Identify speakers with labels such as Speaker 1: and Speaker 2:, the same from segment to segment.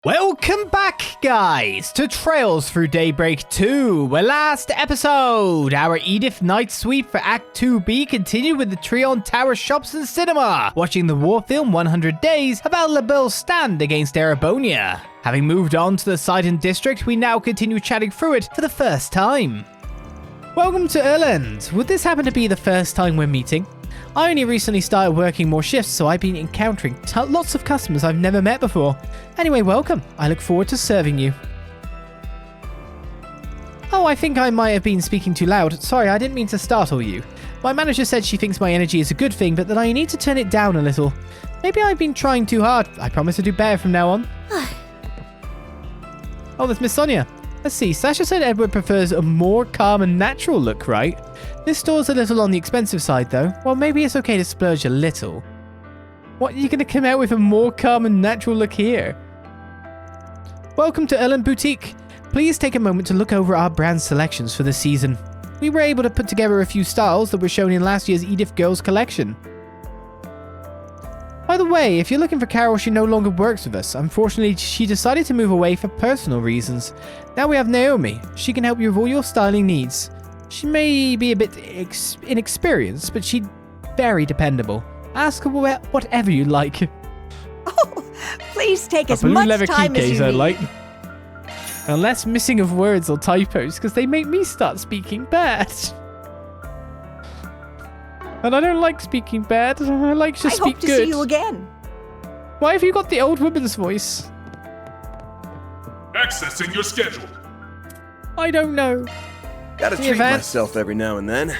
Speaker 1: Welcome back, guys, to Trails Through Daybreak 2. Last episode, our Edith night sweep for Act 2B continued with the Tyrell Tower shops and cinema, watching the war film 100 Days of La Belle's stand against Erebonia. Having moved on to the Seiden District, we now continue chatting through it for the first time. Welcome to Erland. Would this happen to be the first time we're meeting? I only recently started working more shifts, so I've been encountering lots of customers I've never met before. Anyway, welcome. I look forward to serving you. Oh, I think I might have been speaking too loud. Sorry, I didn't mean to startle you. My manager said she thinks my energy is a good thing, but that I need to turn it down a little. Maybe I've been trying too hard. I promise to do better from now on. Oh, that's Miss Sonia. Let's see, Sasha said Edward prefers a more calm and natural look, right? This store's a little on the expensive side, though. Well, maybe it's okay to splurge a little. What, are you going to come out with a more calm and natural look here? Welcome to Erland Boutique. Please take a moment to look over our brand selections for the season. We were able to put together a few styles that were shown in last year's Edith Girls collection. By the way, if you're looking for Carol, she no longer works with us. Unfortunately, she decided to move away for personal reasons. Now we have Naomi. She can help you with all your styling needs. She may be a bit inexperienced, but she's very dependable. Ask her whatever you like.
Speaker 2: Oh, please take as much time as you need.
Speaker 1: Like. And less missing of words or typos, because they make me start speaking bad. And I don't like speaking bad. I like to speak good.
Speaker 2: I hope to see you again.
Speaker 1: Why have you got the old woman's voice?
Speaker 3: Accessing your schedule.
Speaker 1: I don't know.
Speaker 4: Gotta treat myself every now and then.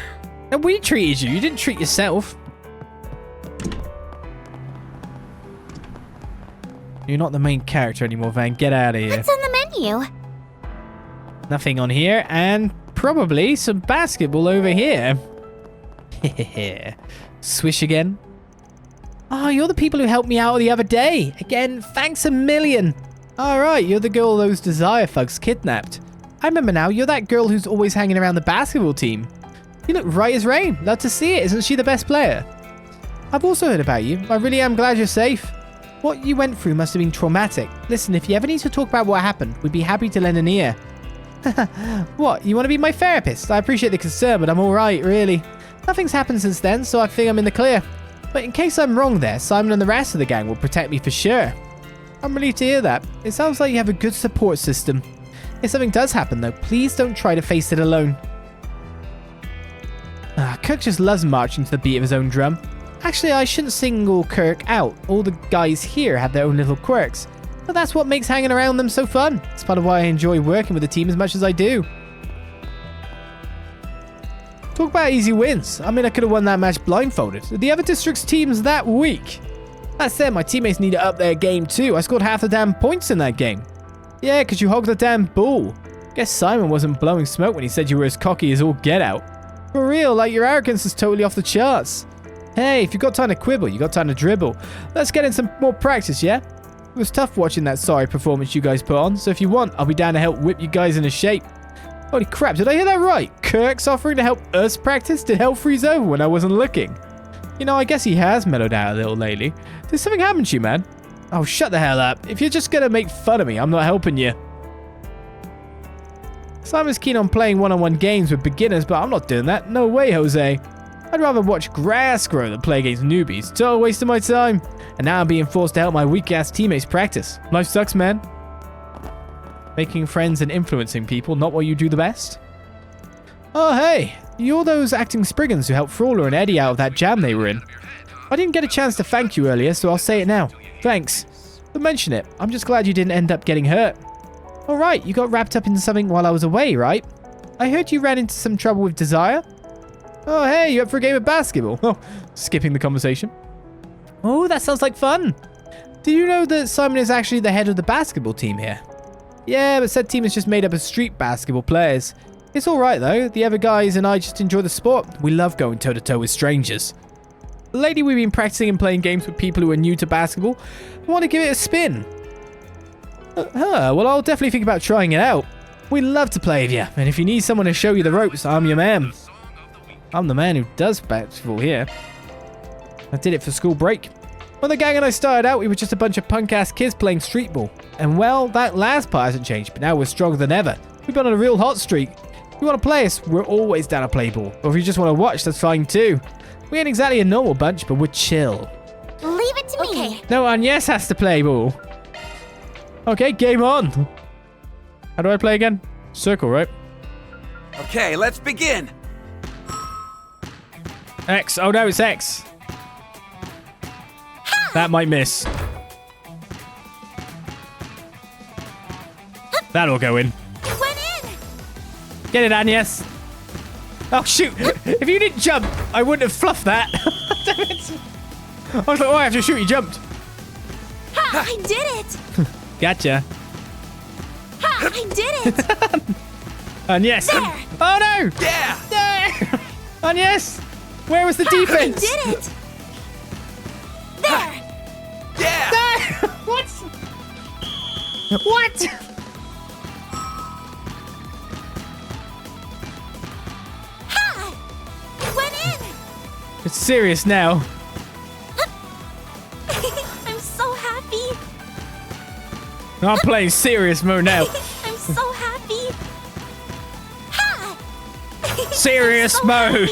Speaker 1: And we treated you. You didn't treat yourself. You're not the main character anymore, Van. Get out of here.
Speaker 5: What's on the menu?
Speaker 1: Nothing on here. And probably some basketball over here. Swish again. Oh, you're the people who helped me out the other day. Again, thanks a million. Alright, you're the girl those Desire thugs kidnapped. I remember now, you're that girl who's always hanging around the basketball team. You look right as rain. Love to see it. Isn't she the best player? I've also heard about you. I really am glad you're safe. What you went through must have been traumatic. Listen, if you ever need to talk about what happened, we'd be happy to lend an ear. What, you want to be my therapist? I appreciate the concern, but I'm alright, really. Nothing's happened since then, so I think I'm in the clear. But in case I'm wrong there, Simon and the rest of the gang will protect me for sure. I'm relieved to hear that. It sounds like you have a good support system. If something does happen, though, please don't try to face it alone. Kirk just loves marching to the beat of his own drum. Actually, I shouldn't single Kirk out. All the guys here have their own little quirks. But that's what makes hanging around them so fun. It's part of why I enjoy working with the team as much as I do. Talk about easy wins. I mean, I could have won that match blindfolded. The other district's team's that weak. That said, my teammates need to up their game too. I scored half the damn points in that game. Yeah, because you hogged the damn ball. Guess Simon wasn't blowing smoke when he said you were as cocky as all get out. For real, like your arrogance is totally off the charts. Hey, if you got time to quibble, you got time to dribble. Let's get in some more practice, yeah? It was tough watching that sorry performance you guys put on, so if you want, I'll be down to help whip you guys into shape. Holy crap, did I hear that right? Kirk's offering to help us practice? Did hell freeze over when I wasn't looking? You know, I guess he has mellowed out a little lately. Did something happen to you, man? Oh, shut the hell up. If you're just gonna make fun of me, I'm not helping you. Simon's keen on playing one-on-one games with beginners, but I'm not doing that. No way, Jose. I'd rather watch grass grow than play against newbies. Total waste of my time. And now I'm being forced to help my weak-ass teammates practice. Life sucks, man. Making friends and influencing people, not what you do the best. Oh, hey. You're those acting Spriggans who helped Frawler and Eddie out of that jam they were in. I didn't get a chance to thank you earlier, so I'll say it now. Thanks. But mention it. I'm just glad you didn't end up getting hurt. Alright, you got wrapped up into something while I was away, right? I heard you ran into some trouble with Desire. Oh, hey, you up for a game of basketball? Oh, skipping the conversation. Oh, that sounds like fun. Do you know that Simon is actually the head of the basketball team here? Yeah, but said team is just made up of street basketball players. It's alright though. The other guys and I just enjoy the sport. We love going toe-to-toe with strangers. Lately, we've been practicing and playing games with people who are new to basketball. I want to give it a spin. Well, I'll definitely think about trying it out. We love to play with you, and if you need someone to show you the ropes, I'm your man. I'm the man who does basketball here. I did it for school break. When the gang and I started out, we were just a bunch of punk-ass kids playing street ball. And well, that last part hasn't changed, but now we're stronger than ever. We've been on a real hot streak. If you want to play us, we're always down to play ball. Or if you just want to watch, that's fine too. We ain't exactly a normal bunch, but we're chill.
Speaker 3: Leave it to me.
Speaker 1: No one, yes, has to play ball. Okay, game on. How do I play again? Circle, right?
Speaker 4: Okay, let's begin.
Speaker 1: X. Oh no, it's X. That might miss. That'll go in.
Speaker 3: It went in.
Speaker 1: Get it, Agnes. Oh, shoot. If you didn't jump, I wouldn't have fluffed that. Damn it. I was like, oh, I have to shoot. You jumped.
Speaker 3: Ha! I did it.
Speaker 1: Gotcha.
Speaker 3: Ha! I did it.
Speaker 1: And yes.
Speaker 3: There.
Speaker 1: Oh, no.
Speaker 4: Yeah.
Speaker 1: No. And yes. Where was the defense?
Speaker 3: I did it. There.
Speaker 4: Yeah.
Speaker 1: No. What? What? It's serious now.
Speaker 3: I'm so happy.
Speaker 1: I'm playing serious mode now.
Speaker 3: I'm so happy. Ha!
Speaker 1: Serious
Speaker 3: so
Speaker 1: mode.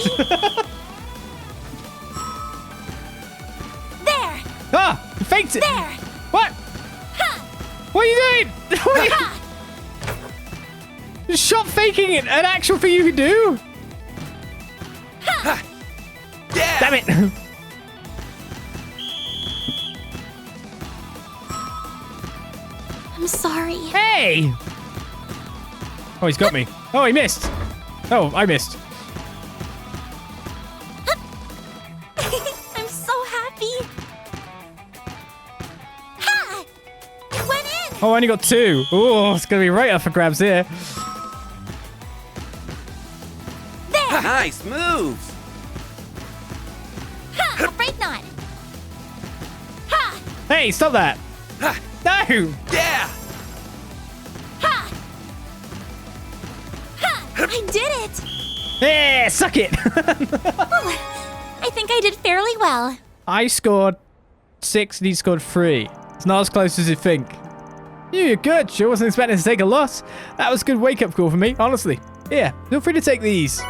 Speaker 3: There.
Speaker 1: Ah! You faked it.
Speaker 3: There.
Speaker 1: What?
Speaker 3: Ha!
Speaker 1: What are you doing? What are you...
Speaker 3: Ha!
Speaker 1: Shot faking it. An actual thing you can do?
Speaker 4: Ha. Yeah.
Speaker 1: Damn it.
Speaker 3: I'm sorry.
Speaker 1: Hey! Oh, he's got me. Oh, he missed. Oh, I missed.
Speaker 3: I'm so happy. Ha! It went in.
Speaker 1: Oh, I only got 2. Oh, it's going to be right up for grabs here.
Speaker 3: There.
Speaker 4: Nice moves.
Speaker 3: Ha! Afraid not. Ha!
Speaker 1: Hey, stop that.
Speaker 4: Ha.
Speaker 1: No!
Speaker 4: Yeah.
Speaker 3: Ha! Ha! I did it.
Speaker 1: Yeah, suck it.
Speaker 3: Ooh, I think I did fairly well.
Speaker 1: I scored 6 and he scored 3. It's not as close as you think. You're good. Sure wasn't expecting to take a loss. That was a good wake-up call for me, honestly. Here, feel free to take these.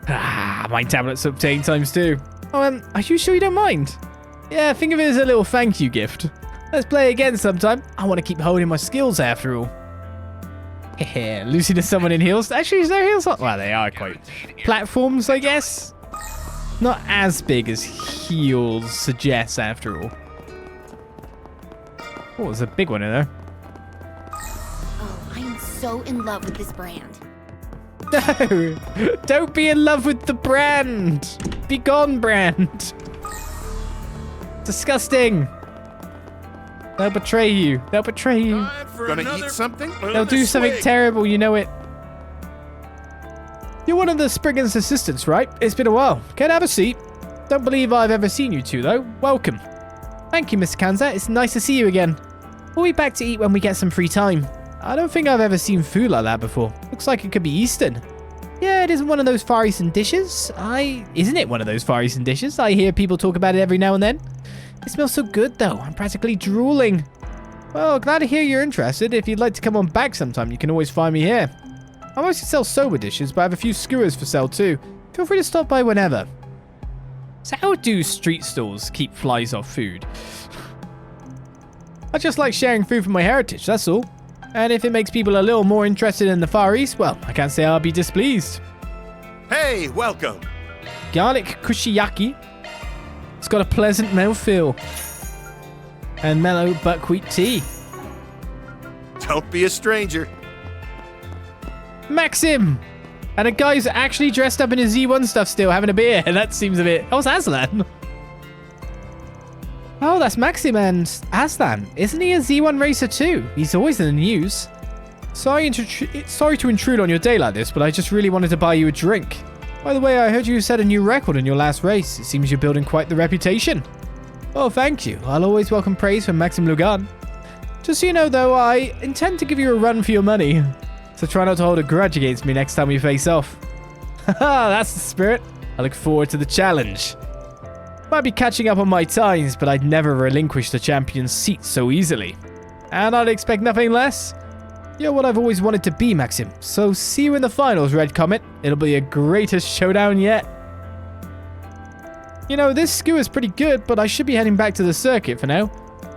Speaker 1: Ah, my tablet's obtained ×2. Oh, are you sure you don't mind? Yeah, think of it as a little thank you gift. Let's play again sometime. I want to keep holding my skills after all. Hehe, losing to someone in heels. Actually, is there heels? Well, they are quite platforms, I guess. Not as big as heels suggests after all. Oh, there's a big one in there.
Speaker 3: Oh, I am so in love with this brand.
Speaker 1: No! Don't be in love with the brand! Be gone, brand! Disgusting! They'll betray you. They'll betray you.
Speaker 5: Gonna eat something?
Speaker 1: They'll do something terrible, you know it. You're one of the Spriggan's assistants, right? It's been a while. Can I have a seat? Don't believe I've ever seen you two, though. Welcome. Thank you, Mr. Kanza. It's nice to see you again. We'll be back to eat when we get some free time. I don't think I've ever seen food like that before. Looks like it could be Eastern. Yeah, it isn't one of those Far Eastern dishes. Isn't it one of those Far Eastern dishes? I hear people talk about it every now and then. It smells so good, though. I'm practically drooling. Well, glad to hear you're interested. If you'd like to come on back sometime, you can always find me here. I mostly sell soba dishes, but I have a few skewers for sale too. Feel free to stop by whenever. So how do street stalls keep flies off food? I just like sharing food from my heritage, that's all. And if it makes people a little more interested in the Far East, well, I can't say I'll be displeased.
Speaker 5: Hey, welcome.
Speaker 1: Garlic kushiyaki. It's got a pleasant mouthfeel. And mellow buckwheat tea.
Speaker 5: Don't be a stranger.
Speaker 1: Maxim! And a guy's actually dressed up in his Z1 stuff still, having a beer. That seems a bit... Oh, it's Aslan. Oh, that's Maxim and Aslan. Isn't he a Z1 racer too? He's always in the news. Sorry to intrude on your day like this, but I just really wanted to buy you a drink. By the way, I heard you set a new record in your last race. It seems you're building quite the reputation. Oh, thank you. I'll always welcome praise from Maxim Lugan. Just so you know, though, I intend to give you a run for your money. So try not to hold a grudge against me next time we face off. Haha, that's the spirit. I look forward to the challenge. Might be catching up on my times, but I'd never relinquish the champion's seat so easily. And I'd expect nothing less. You're what I've always wanted to be, Maxim. So see you in the finals, Red Comet. It'll be a greatest showdown yet. You know, this skewer's pretty good, but I should be heading back to the circuit for now.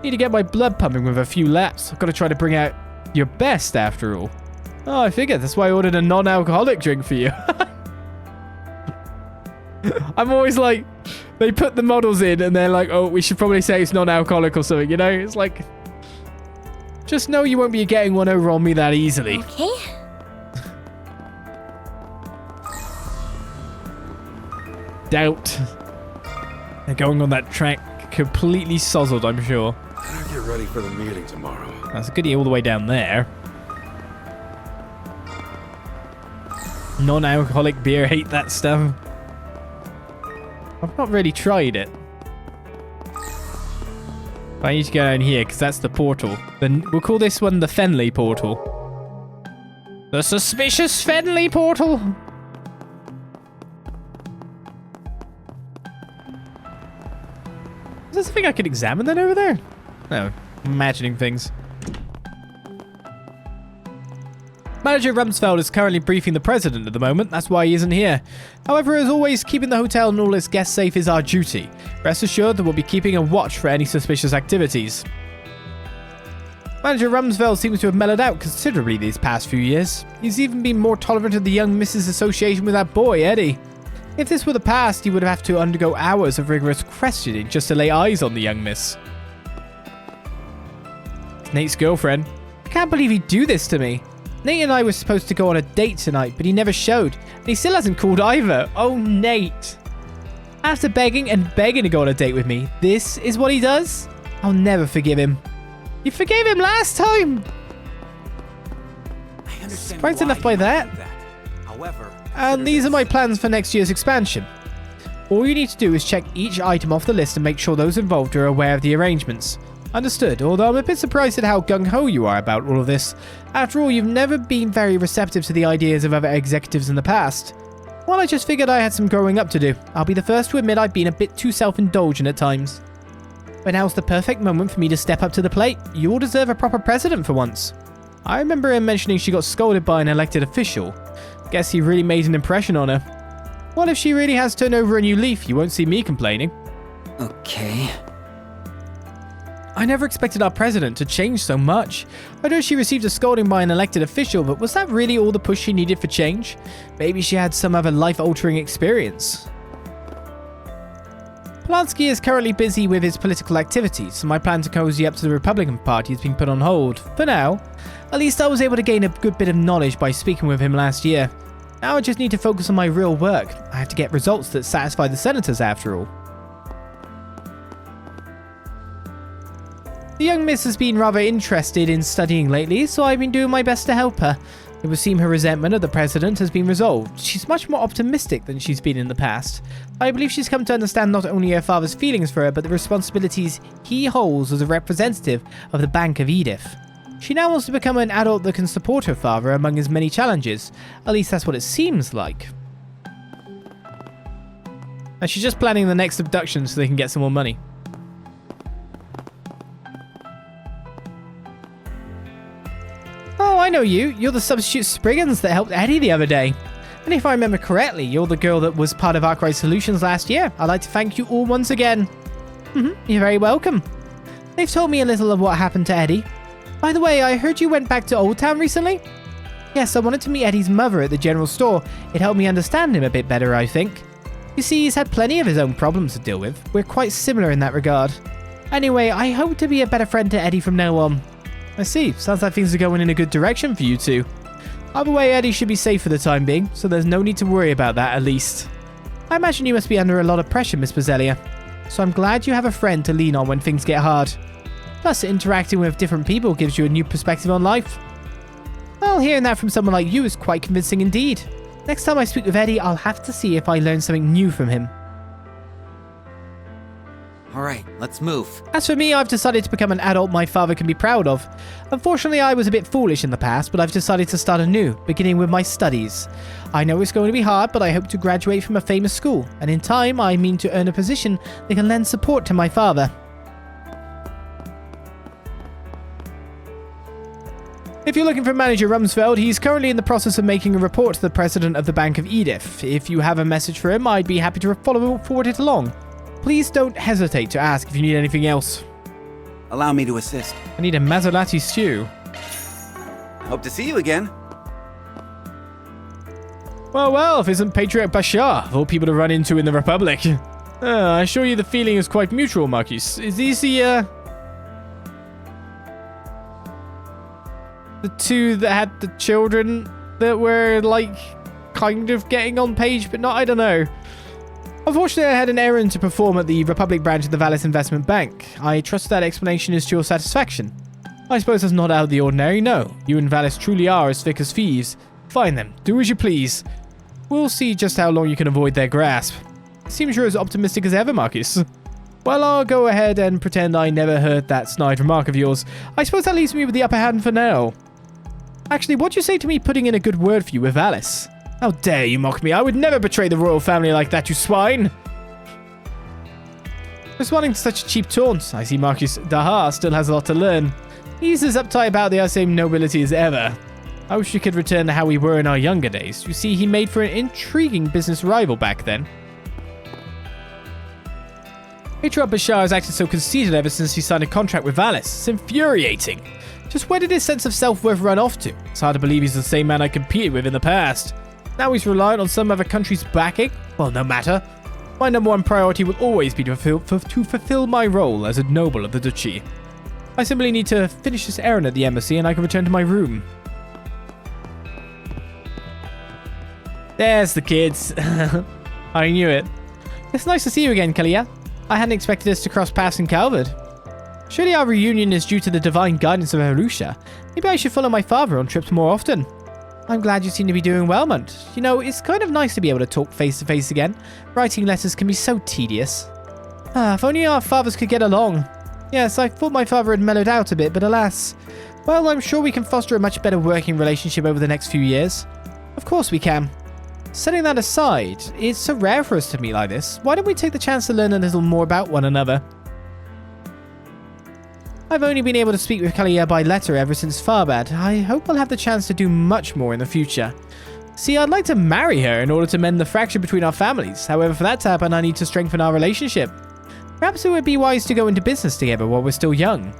Speaker 1: Need to get my blood pumping with a few laps. I've got to try to bring out your best after all. Oh, I figured. That's why I ordered a non-alcoholic drink for you. I'm always like, they put the models in and they're like, oh, we should probably say it's non-alcoholic or something, you know? It's like, just know you won't be getting one over on me that easily.
Speaker 3: Okay.
Speaker 1: Doubt. They're going on that track completely sozzled, I'm sure.
Speaker 6: Better get ready for the meeting tomorrow.
Speaker 1: That's a goodie all the way down there. Non-alcoholic beer, hate that stuff. I've not really tried it. But I need to go down here because that's the portal. Then we'll call this one the Fenley portal. The suspicious Fenley portal. Is there something I could examine then over there? No, I'm imagining things. Manager Rumsfeld is currently briefing the president at the moment, that's why he isn't here. However, as always, keeping the hotel and all its guests safe is our duty. Rest assured that we'll be keeping a watch for any suspicious activities. Manager Rumsfeld seems to have mellowed out considerably these past few years. He's even been more tolerant of the young Mrs. association with that boy, Eddie. If this were the past, he would have to undergo hours of rigorous questioning just to lay eyes on the young miss. Nate's girlfriend. I can't believe he'd do this to me. Nate and I were supposed to go on a date tonight, but he never showed. And he still hasn't called either. Oh, Nate. After begging and begging to go on a date with me, this is what he does? I'll never forgive him. You forgave him last time!
Speaker 4: I understand
Speaker 1: Surprised enough by
Speaker 4: why you
Speaker 1: that.
Speaker 4: did However,
Speaker 1: And these are my plans for next year's expansion. All you need to do is check each item off the list and make sure those involved are aware of the arrangements. Understood, although I'm a bit surprised at how gung-ho you are about all of this. After all, you've never been very receptive to the ideas of other executives in the past. Well, I just figured I had some growing up to do. I'll be the first to admit I've been a bit too self-indulgent at times. But now's the perfect moment for me to step up to the plate. You all deserve a proper president for once. I remember him mentioning she got scolded by an elected official. Guess he really made an impression on her. Well, if she really has turned over a new leaf, you won't see me complaining.
Speaker 7: Okay.
Speaker 1: I never expected our president to change so much. I know she received a scolding by an elected official, but was that really all the push she needed for change? Maybe she had some other life-altering experience. Polanski is currently busy with his political activities, so my plan to cozy up to the Republican Party has been put on hold. For now. At least I was able to gain a good bit of knowledge by speaking with him last year. Now I just need to focus on my real work. I have to get results that satisfy the senators after all. The young miss has been rather interested in studying lately, so I've been doing my best to help her. It would seem her resentment of the president has been resolved. She's much more optimistic than she's been in the past. I believe she's come to understand not only her father's feelings for her, but the responsibilities he holds as a representative of the Bank of Edith. She now wants to become an adult that can support her father among his many challenges. At least that's what it seems like. And she's just planning the next abduction so they can get some more money. Oh, I know you. You're the substitute Spriggans that helped Eddie the other day. And if I remember correctly, you're the girl that was part of Arkride Solutions last year. I'd like to thank you all once again. You're very welcome. They've told me a little of what happened to Eddie. By the way, I heard you went back to Old Town recently? Yes, I wanted to meet Eddie's mother at the general store. It helped me understand him a bit better, I think. You see, he's had plenty of his own problems to deal with. We're quite similar in that regard. Anyway, I hope to be a better friend to Eddie from now on. I see. Sounds like things are going in a good direction for you two. Either way, Eddie should be safe for the time being, so there's no need to worry about that at least. I imagine you must be under a lot of pressure, Miss Bazzellia. So I'm glad you have a friend to lean on when things get hard. Plus, interacting with different people gives you a new perspective on life. Well, hearing that from someone like you is quite convincing indeed. Next time I speak with Eddie, I'll have to see if I learn something new from him.
Speaker 4: All right, let's move.
Speaker 1: As for me, I've decided to become an adult my father can be proud of. Unfortunately, I was a bit foolish in the past, but I've decided to start anew, beginning with my studies. I know it's going to be hard, but I hope to graduate from a famous school, and in time, I mean to earn a position that can lend support to my father. If you're looking for Manager Rumsfeld, he's currently in the process of making a report to the president of the Bank of Edith. If you have a message for him, I'd be happy to forward it along. Please don't hesitate to ask if you need anything else.
Speaker 4: Allow me to assist.
Speaker 1: I need a mazzolati stew.
Speaker 4: Hope to see you again.
Speaker 1: Well, if isn't Patriarch Bashar, of all people to run into in the Republic. I assure you the feeling is quite mutual, Marcus. Is these the two that had the children that were, like, kind of getting on page, but not, I don't know. Unfortunately, I had an errand to perform at the Republic branch of the Valis Investment Bank. I trust that explanation is to your satisfaction. I suppose that's not out of the ordinary, no. You and Valis truly are as thick as thieves. Fine then, do as you please. We'll see just how long you can avoid their grasp. Seems you're as optimistic as ever, Marcus. Well, I'll go ahead and pretend I never heard that snide remark of yours. I suppose that leaves me with the upper hand for now. Actually, what'd you say to me putting in a good word for you with Valis? How dare you mock me? I would never betray the royal family like that, you swine! Responding to such a cheap taunt, I see Marcus Dahar still has a lot to learn. He's as uptight about the same nobility as ever. I wish we could return to how we were in our younger days. You see, he made for an intriguing business rival back then. Patriarch Bashar has acted so conceited ever since he signed a contract with Valis. It's infuriating. Just where did his sense of self-worth run off to? It's hard to believe he's the same man I competed with in the past. Now he's reliant on some other country's backing? Well, no matter. My number one priority will always be to fulfill my role as a noble of the duchy. I simply need to finish this errand at the embassy and I can return to my room. There's the kids. I knew it. It's nice to see you again, Kalia. I hadn't expected us to cross paths in Calvard. Surely our reunion is due to the divine guidance of Arusha. Maybe I should follow my father on trips more often. I'm glad you seem to be doing well, Munt. You know, it's kind of nice to be able to talk face to face again. Writing letters can be so tedious. If only our fathers could get along. Yes, I thought my father had mellowed out a bit, but alas. Well, I'm sure we can foster a much better working relationship over the next few years. Of course we can. Setting that aside, it's so rare for us to meet like this. Why don't we take the chance to learn a little more about one another? I've only been able to speak with Kalia by letter ever since Farbad. I hope I'll have the chance to do much more in the future. See, I'd like to marry her in order to mend the fracture between our families. However, for that to happen, I need to strengthen our relationship. Perhaps it would be wise to go into business together while we're still young.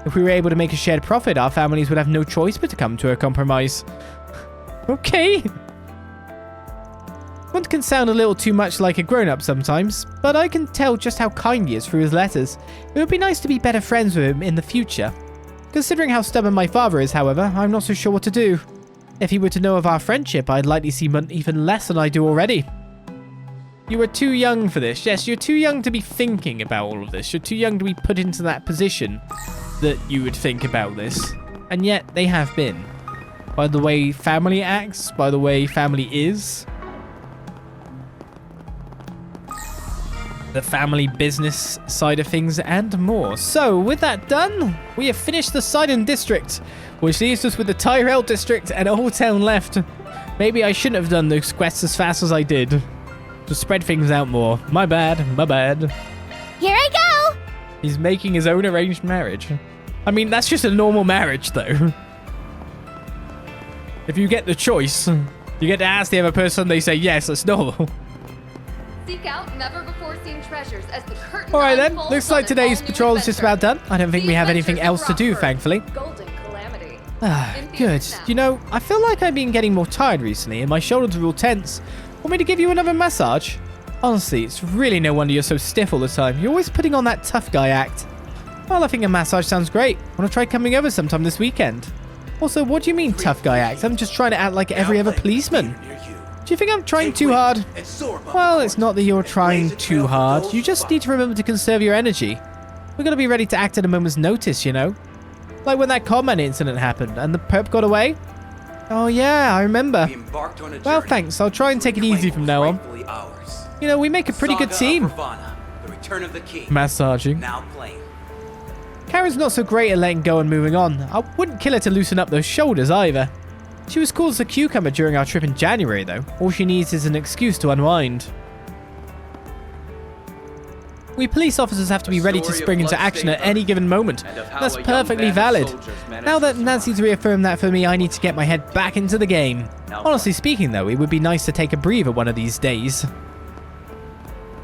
Speaker 1: If we were able to make a shared profit, our families would have no choice but to come to a compromise. Okay. Munt can sound a little too much like a grown-up sometimes, but I can tell just how kind he is through his letters. It would be nice to be better friends with him in the future. Considering how stubborn my father is, however, I'm not so sure what to do. If he were to know of our friendship, I'd likely see Munt even less than I do already. You are too young for this. Yes, you're too young to be thinking about all of this. You're too young to be put into that position that you would think about this. And yet, they have been. By the way family acts, by the way family is. The family business side of things and more. So, with that done, we have finished the Seiden District, which leaves us with the Tyrell District and Old Town left. Maybe I shouldn't have done those quests as fast as I did. To spread things out more. My bad, my bad.
Speaker 3: Here I go!
Speaker 1: He's making his own arranged marriage. I mean, that's just a normal marriage, though. If you get the choice, you get to ask the other person, they say yes, that's normal.
Speaker 7: Seek out never-before-seen treasures as the curtain
Speaker 1: Alright then,
Speaker 7: unfolds
Speaker 1: looks
Speaker 7: on
Speaker 1: like
Speaker 7: an
Speaker 1: today's
Speaker 7: all-new
Speaker 1: patrol is just about
Speaker 7: adventure.
Speaker 1: done. I don't think we have anything else to do, thankfully.
Speaker 7: Golden Calamity. In
Speaker 1: Good.
Speaker 7: theaters now.
Speaker 1: You know, I feel like I've been getting more tired recently and my shoulders are all tense. Want me to give you another massage? Honestly, it's really no wonder you're so stiff all the time. You're always putting on that tough guy act. Well, I think a massage sounds great. Want to try coming over sometime this weekend? Also, what do you mean tough guy act? I'm just trying to act like every other policeman. Do you think I'm trying too hard? Well, it's not that you're trying too hard. You just need to remember to conserve your energy. We're going to be ready to act at a moment's notice, you know? Like when that comment incident happened and the perp got away. Oh yeah, I remember. Well, thanks. I'll try and take it easy from now on. You know, we make a pretty good team.
Speaker 4: turn of the key.
Speaker 1: Massaging.
Speaker 4: Now play.
Speaker 1: Karen's not so great at letting go and moving on. I wouldn't kill her to loosen up those shoulders either. She was cool as a cucumber during our trip in January though. All she needs is an excuse to unwind. We police officers have to be ready to spring into action at any given moment. That's perfectly valid. Now that Nancy's reaffirmed that for me, I need to get my head back into the game. Honestly speaking though, it would be nice to take a breather one of these days.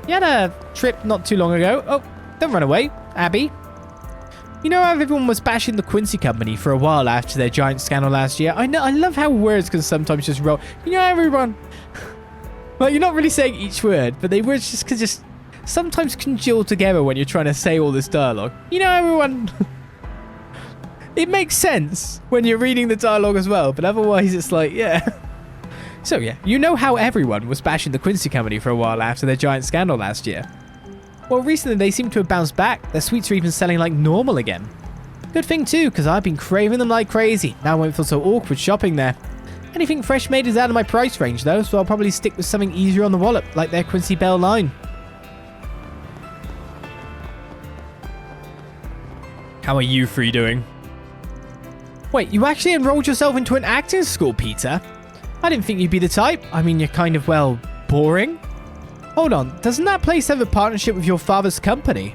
Speaker 1: You had a trip not too long ago. Oh, don't run away, Abby. You know how everyone was bashing the Quincy company for a while after their giant scandal last year? I know, I love how words can sometimes just roll. You know everyone. Well, you're not really saying each word, but they words just can just sometimes congeal together when you're trying to say all this dialogue. You know everyone. It makes sense when you're reading the dialogue as well, but otherwise it's like, yeah. So yeah, you know how everyone was bashing the Quincy company for a while after their giant scandal last year. Well, recently they seem to have bounced back. Their sweets are even selling like normal again. Good thing too, because I've been craving them like crazy. Now I won't feel so awkward shopping there. Anything fresh made is out of my price range though, so I'll probably stick with something easier on the wallet, like their Quincy Bell line. How are you three doing? Wait, you actually enrolled yourself into an acting school, Peter? I didn't think you'd be the type. I mean, you're kind of, well, boring. Hold on, doesn't that place have a partnership with your father's company?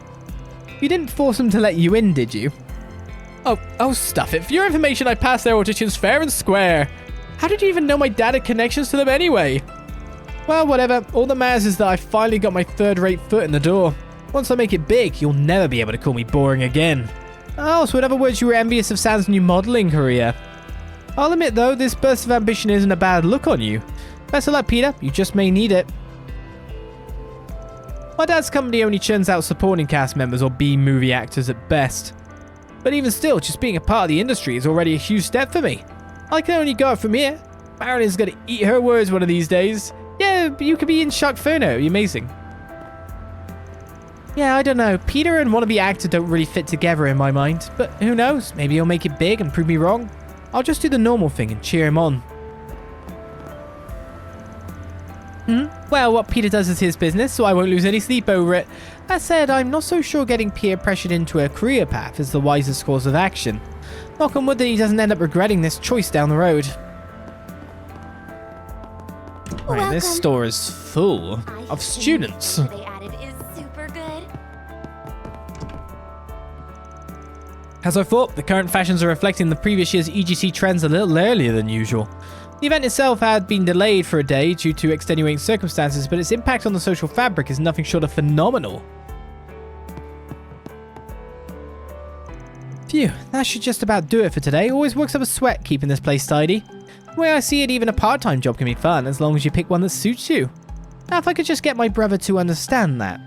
Speaker 1: You didn't force them to let you in, did you? Oh, stuff it. For your information, I passed their auditions fair and square. How did you even know my dad had connections to them anyway? Well, whatever. All that matters is that I finally got my third-rate foot in the door. Once I make it big, you'll never be able to call me boring again. Oh, so in other words, you were envious of Sam's new modelling career. I'll admit, though, this burst of ambition isn't a bad look on you. Best of luck, Peter. You just may need it. My dad's company only churns out supporting cast members or B-movie actors at best. But even still, just being a part of the industry is already a huge step for me. I can only go up from here. Marilyn's gonna eat her words one of these days. Yeah, but you could be in Sharkferno. It'd be amazing. Yeah, I don't know. Peter and wannabe actor don't really fit together in my mind. But who knows? Maybe he'll make it big and prove me wrong. I'll just do the normal thing and cheer him on. Well, what Peter does is his business, so I won't lose any sleep over it. That said, I'm not so sure getting peer pressured into a career path is the wisest course of action. Knock on wood that he doesn't end up regretting this choice down the road. Right, this store is full of students.
Speaker 3: They added is super good.
Speaker 1: As I thought, the current fashions are reflecting the previous year's EGC trends a little earlier than usual. The event itself had been delayed for a day due to extenuating circumstances, but its impact on the social fabric is nothing short of phenomenal. Phew, that should just about do it for today. Always works up a sweat keeping this place tidy. The way I see it, even a part-time job can be fun, as long as you pick one that suits you. Now if I could just get my brother to understand that.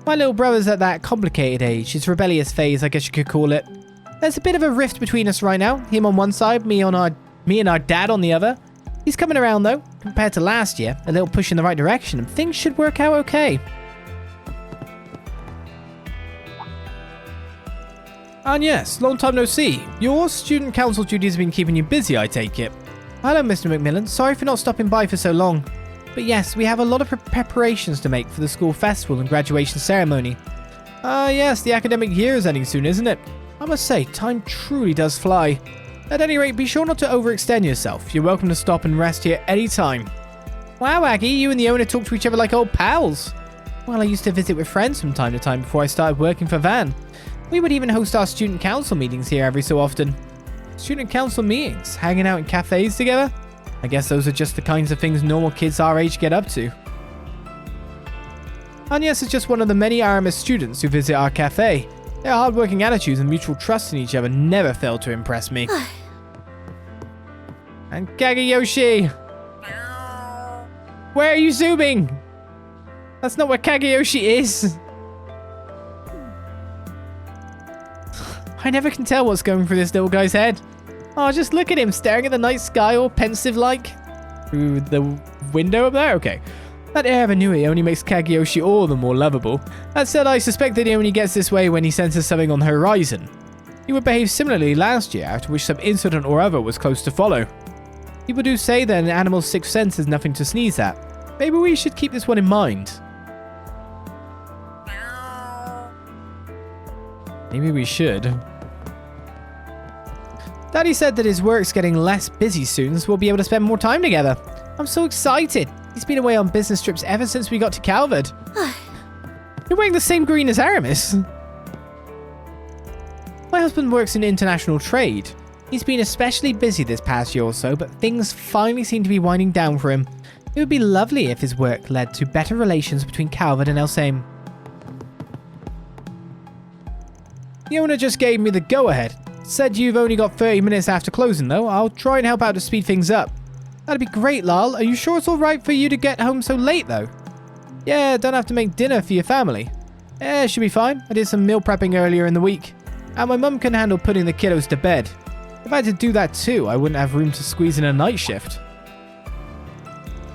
Speaker 1: My little brother's at that complicated age, his rebellious phase, I guess you could call it. There's a bit of a rift between us right now. Him on one side, me and our dad on the other. He's coming around though. Compared to last year, a little push in the right direction, and things should work out okay. And yes, long time no see. Your student council duties have been keeping you busy, I take it. Hello, Mr. McMillan. Sorry for not stopping by for so long. But yes, we have a lot of preparations to make for the school festival and graduation ceremony. Yes, the academic year is ending soon, isn't it? I must say, time truly does fly. At any rate, be sure not to overextend yourself. You're welcome to stop and rest here anytime. Wow, Aggie, you and the owner talk to each other like old pals. Well, I used to visit with friends from time to time before I started working for Van. We would even host our student council meetings here every so often. Student council meetings? Hanging out in cafes together? I guess those are just the kinds of things normal kids our age get up to. Agnes is just one of the many RMS students who visit our cafe. Their hard-working attitudes and mutual trust in each other never fail to impress me. And Kageyoshi! Where are you zooming? That's not where Kageyoshi is. I never can tell what's going through this little guy's head. Oh, just look at him staring at the night sky all pensive-like. Through the window up there? Okay. That air of ennui only makes Kageyoshi all the more lovable. That said, I suspect that he only gets this way when he senses something on the horizon. He would behave similarly last year, after which some incident or other was close to follow. People do say that an animal's sixth sense is nothing to sneeze at. Maybe we should keep this one in mind. Maybe we should. Daddy said that his work's getting less busy soon, so we'll be able to spend more time together. I'm so excited. He's been away on business trips ever since we got to Calvard. You're wearing the same green as Aramis. My husband works in international trade. He's been especially busy this past year or so, but things finally seem to be winding down for him. It would be lovely if his work led to better relations between Calvard and Elsame. The owner just gave me the go-ahead. Said you've only got 30 minutes after closing, though. I'll try and help out to speed things up. That'd be great, Lal. Are you sure it's alright for you to get home so late, though? Yeah, don't have to make dinner for your family. Yeah, should be fine. I did some meal prepping earlier in the week. And my mum can handle putting the kiddos to bed. If I had to do that too, I wouldn't have room to squeeze in a night shift.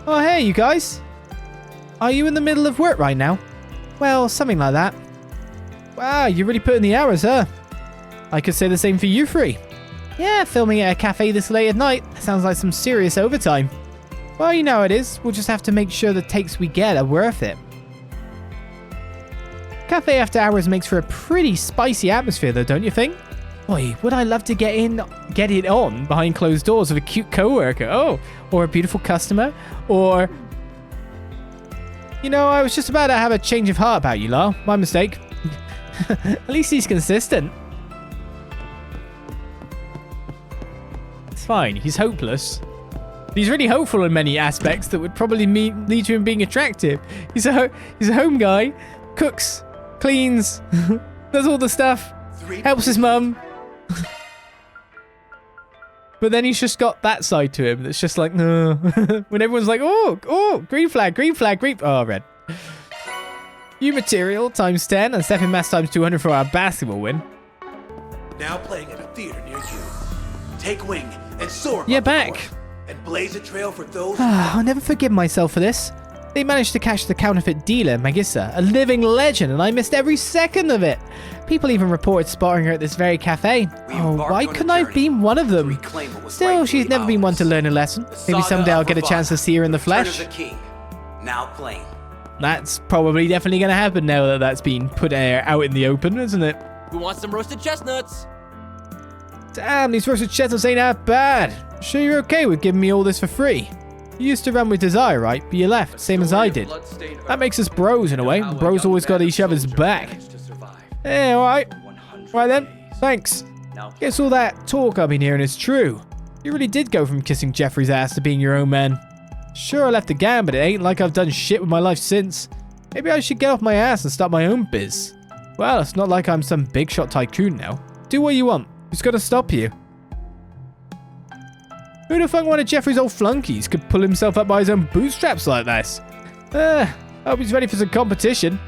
Speaker 1: Oh, hey, you guys. Are you in the middle of work right now? Well, something like that. Wow, you really put in the hours, huh? I could say the same for you three. Yeah, filming at a cafe this late at night. Sounds like some serious overtime. Well, you know how it is. We'll just have to make sure the takes we get are worth it. Cafe after hours makes for a pretty spicy atmosphere though, don't you think? Boy, would I love to get it on behind closed doors with a cute coworker. Oh, or a beautiful customer. Or... You know, I was just about to have a change of heart about you, Lal. My mistake. At least he's consistent. It's fine. He's hopeless. He's really hopeful in many aspects that would probably lead to him being attractive. He's a home guy, cooks, cleans, does all the stuff, helps his mum. But then he's just got that side to him that's just like, no. When everyone's like, oh, green flag, oh, red. U material times 10 and Stephen Mass times 200 for our basketball win.
Speaker 8: Now playing at a theater near you. Take wing and soar.
Speaker 1: Yeah, back.
Speaker 8: And blaze a trail for those.
Speaker 1: I'll never forgive myself for this. They managed to catch the counterfeit dealer, Magissa, a living legend, and I missed every second of it. People even reported spotting her at this very cafe. Oh, why couldn't I have been one of them? Still, she's never been one to learn a lesson. Maybe someday I'll get a chance to see her in the flesh.
Speaker 8: Now playing.
Speaker 1: That's probably definitely going to happen now that that's been put out in the open, isn't it?
Speaker 9: Who wants some roasted chestnuts?
Speaker 1: Damn, these roasted chestnuts ain't that bad. Sure you're okay with giving me all this for free? You used to run with Desire, right? But you left, same as I did. That makes us bros in a way. Bros always got each other's back. Yeah, alright. Right then, thanks. Guess all that talk I've been hearing is true. You really did go from kissing Jeffrey's ass to being your own man. Sure, I left the gang, but it ain't like I've done shit with my life since. Maybe I should get off my ass and start my own biz. Well, it's not like I'm some big shot tycoon now. Do what you want. Who's gonna stop you? Who the fuck one of Jeffrey's old flunkies could pull himself up by his own bootstraps like this? I hope he's ready for some competition.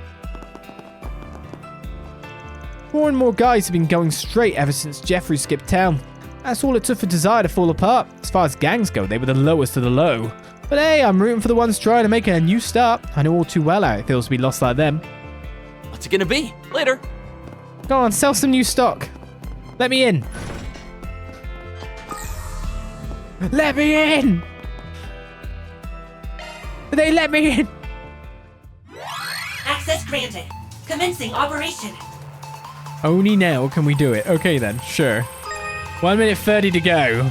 Speaker 1: More and more guys have been going straight ever since Jeffrey skipped town. That's all it took for Desire to fall apart. As far as gangs go, they were the lowest of the low. But hey, I'm rooting for the ones trying to make a new start. I know all too well how it feels to be lost like them.
Speaker 9: What's it gonna be? Later.
Speaker 1: Go on, sell some new stock. Let me in. Let me in! They let me in!
Speaker 10: Access granted. Commencing operation.
Speaker 1: Only now can we do it. Okay then, sure. 1 minute 30 to go.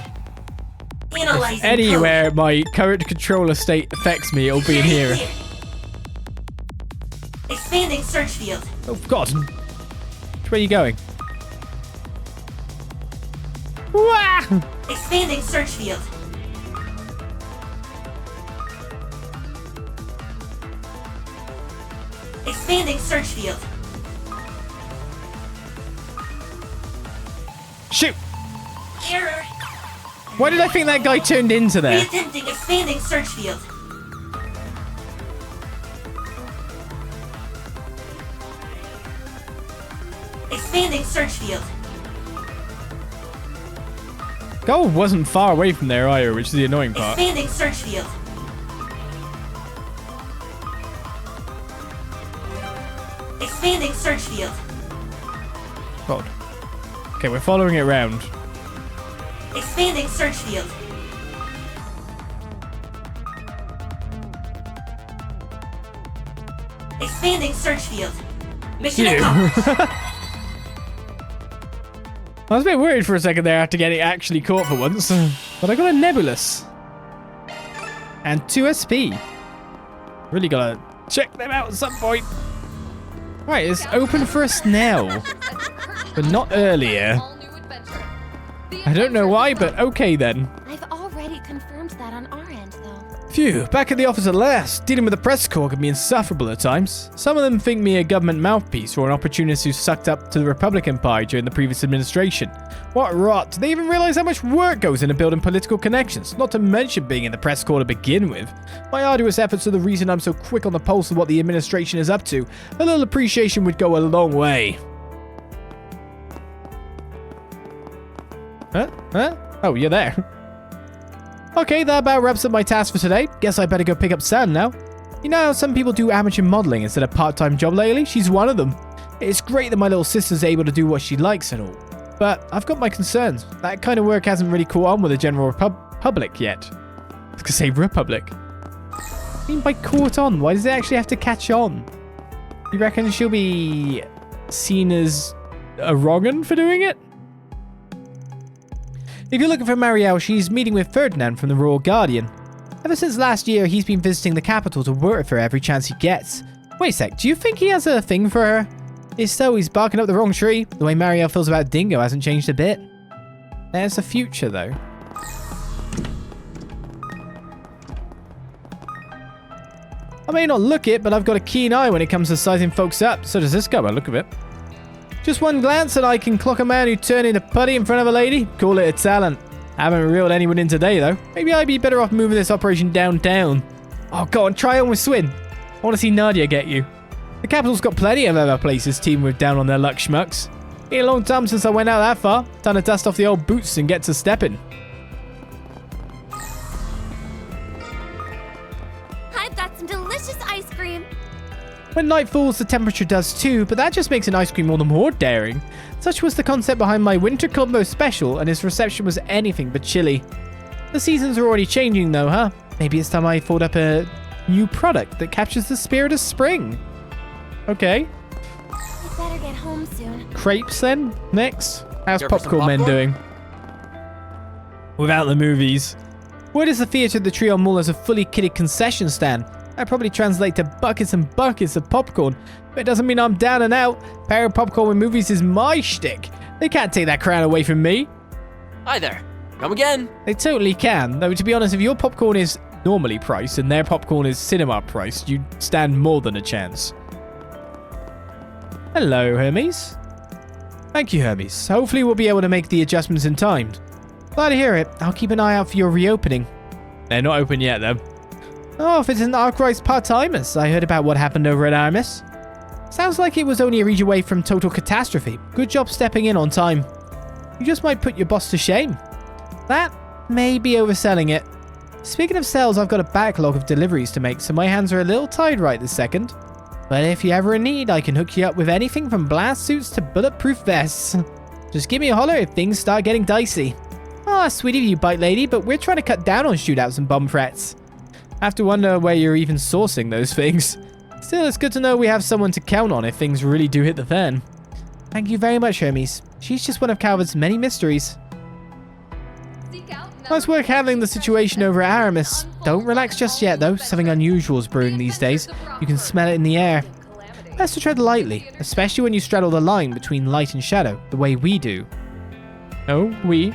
Speaker 10: Analyzing
Speaker 1: if anywhere my current controller state affects me, it'll be in here.
Speaker 10: Expanding search field.
Speaker 1: Oh god. Which way are you going? Wah!
Speaker 10: Expanding search field. Expanding search field.
Speaker 1: Shoot!
Speaker 10: Error.
Speaker 1: Why did I think that guy turned into there?
Speaker 10: Reattempting expanding search field. Expanding search field.
Speaker 1: Goal wasn't far away from there either, which is the annoying part.
Speaker 10: Expanding search field. Expanding search field.
Speaker 1: God. Okay, we're following it around.
Speaker 10: Expanding search field. Expanding search field. Mission accomplished.
Speaker 1: I was a bit worried for a second there after getting actually caught for once. But I got a Nebulous. And 2 SP. Really gotta check them out at some point. Right, it's open for us now. But not earlier. I don't know why, but okay then.
Speaker 3: I've already confirmed that on our end, though.
Speaker 1: Phew, back at the office at last. Dealing with the press corps can be insufferable at times. Some of them think me a government mouthpiece or an opportunist who sucked up to the Republican Party during the previous administration. What rot. Do they even realize how much work goes into building political connections? Not to mention being in the press corps to begin with. My arduous efforts are the reason I'm so quick on the pulse of what the administration is up to. A little appreciation would go a long way. Huh? Oh, you're there. Okay, that about wraps up my task for today. Guess I better go pick up Sam now. You know how some people do amateur modeling instead of part-time job lately? She's one of them. It's great that my little sister's able to do what she likes and all. But I've got my concerns. That kind of work hasn't really caught on with the general public yet. I was going to say Republic. What do you mean by caught on? Why does it actually have to catch on? You reckon she'll be seen as a wrong-un for doing it? If you're looking for Marielle, she's meeting with Ferdinand from the Royal Guardian. Ever since last year, he's been visiting the capital to work with her every chance he gets. Wait a sec, do you think he has a thing for her? If so, he's barking up the wrong tree. The way Marielle feels about Dingo hasn't changed a bit. There's the future, though. I may not look it, but I've got a keen eye when it comes to sizing folks up. So does this guy by the look of it. Just one glance and I can clock a man who turned into putty in front of a lady. Call it a talent. I haven't reeled anyone in today, though. Maybe I'd be better off moving this operation downtown. Oh, go on, try on with Swin. I want to see Nadia get you. The capital's got plenty of other places team with down on their luck schmucks. Been a long time since I went out that far. Time to dust off the old boots and get to stepping.
Speaker 3: I've got some delicious ice cream.
Speaker 1: When night falls, the temperature does too, but that just makes an ice cream all the more daring. Such was the concept behind my winter combo special, and its reception was anything but chilly. The seasons are already changing though, huh? Maybe it's time I thought up a new product that captures the spirit of spring. Okay.
Speaker 3: I better get home soon.
Speaker 1: Crepes then? Next. How's
Speaker 9: Care for some
Speaker 1: Popcorn Men
Speaker 9: popcorn?
Speaker 1: doing? Without the movies. Word is the theatre at the Trio Mall has a fully kitted concession stand. That probably translate to buckets and buckets of popcorn. But it doesn't mean I'm down and out. Pairing popcorn with movies is my shtick. They can't take that crown away from me.
Speaker 9: Hi there. Come again.
Speaker 1: They totally can. Though, to be honest, if your popcorn is normally priced and their popcorn is cinema priced, you stand more than a chance. Hello, Hermes. Thank you, Hermes. Hopefully we'll be able to make the adjustments in time. Glad to hear it. I'll keep an eye out for your reopening. They're not open yet, though. Oh, if it's an Arkride's part-timers. I heard about what happened over at Aramis. Sounds like it was only a reach away from total catastrophe. Good job stepping in on time. You just might put your boss to shame. That may be overselling it. Speaking of sales, I've got a backlog of deliveries to make, so my hands are a little tied right this second. But if you're ever in need, I can hook you up with anything from blast suits to bulletproof vests. Just give me a holler if things start getting dicey. Ah, sweet of you, Bite Lady, but we're trying to cut down on shootouts and bomb threats. I have to wonder where you're even sourcing those things. Still, it's good to know we have someone to count on if things really do hit the fan. Thank you very much, Hermes. She's just one of Calvard's many mysteries. Nice work handling the situation over at Aramis. Don't relax just yet, though. Something unusual is brewing these days. You can smell it in the air. Best to tread lightly, especially when you straddle the line between light and shadow, the way we do. Oh, we?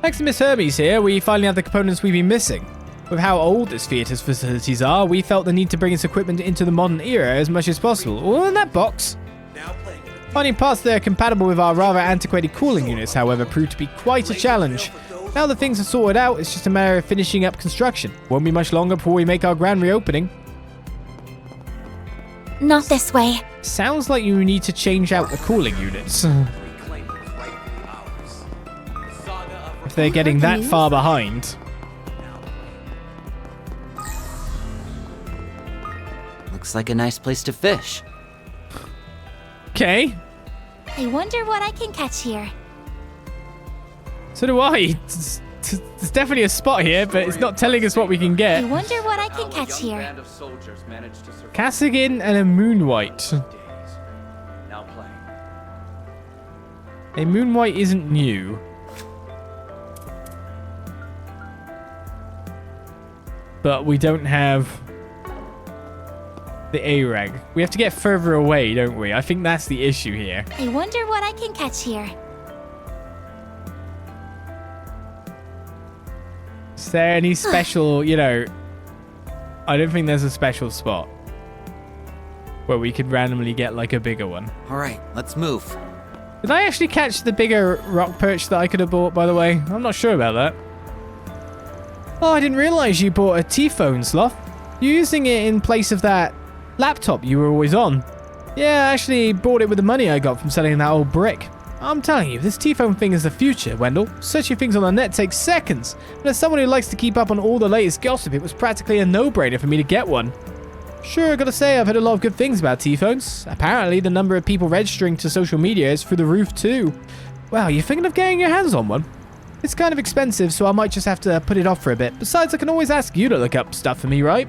Speaker 1: Thanks to Miss Hermes here, we finally have the components we've been missing. With how old this theatre's facilities are, we felt the need to bring its equipment into the modern era as much as possible. All in that box. Finding parts that are compatible with our rather antiquated cooling units, however, proved to be quite a challenge. Now that things are sorted out, it's just a matter of finishing up construction. Won't be much longer before we make our grand reopening.
Speaker 3: Not this way.
Speaker 1: Sounds like you need to change out the cooling units. If they're getting that far behind.
Speaker 11: Looks like a nice place to fish.
Speaker 1: Okay.
Speaker 3: I wonder what I can catch here.
Speaker 1: So do I. There's definitely a spot here, but it's not telling us what we can
Speaker 3: I
Speaker 1: get.
Speaker 3: wonder what I can catch here.
Speaker 1: Cassigan and a Moonwhite. A moonwhite isn't new. But we don't have the A-rag. We have to get further away, don't we? I think that's the issue here.
Speaker 3: I wonder what I can catch here.
Speaker 1: Is there any special, you know... I don't think there's a special spot where we could randomly get like a bigger one.
Speaker 11: All right, let's move.
Speaker 1: Did I actually catch the bigger rock perch that I could have bought, by the way? I'm not sure about that. Oh, I didn't realize you bought a T-phone, Sloth. You're using it in place of that laptop you were always on. Yeah, I actually bought it with the money I got from selling that old brick. I'm telling you, this T-phone thing is the future, Wendell. Searching things on the net takes seconds. And as someone who likes to keep up on all the latest gossip, it was practically a no-brainer for me to get one. Sure, I gotta say, I've heard a lot of good things about T-phones. Apparently, the number of people registering to social media is through the roof too. Wow, you thinking of getting your hands on one? It's kind of expensive, so I might just have to put it off for a bit. Besides, I can always ask you to look up stuff for me, right?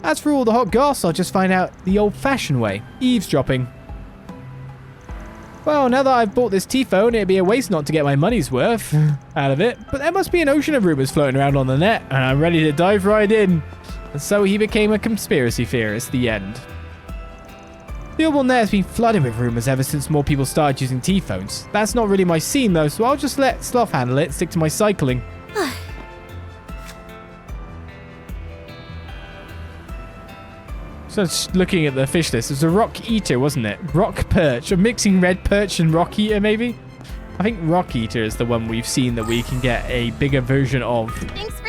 Speaker 1: As for all the hot goss, I'll just find out the old-fashioned way. Eavesdropping. Well, now that I've bought this T-phone, it'd be a waste not to get my money's worth out of it. But there must be an ocean of rumors floating around on the net, and I'm ready to dive right in. And so he became a conspiracy theorist, the end. The urban net has been flooded with rumors ever since more people started using T-phones. That's not really my scene though, so I'll just let Sloth handle it, stick to my cycling. So just looking at the fish list, it was a rock eater, wasn't it? Rock perch. I'm mixing red perch and rock eater, maybe? I think rock eater is the one we've seen that we can get a bigger version of.
Speaker 3: Thanks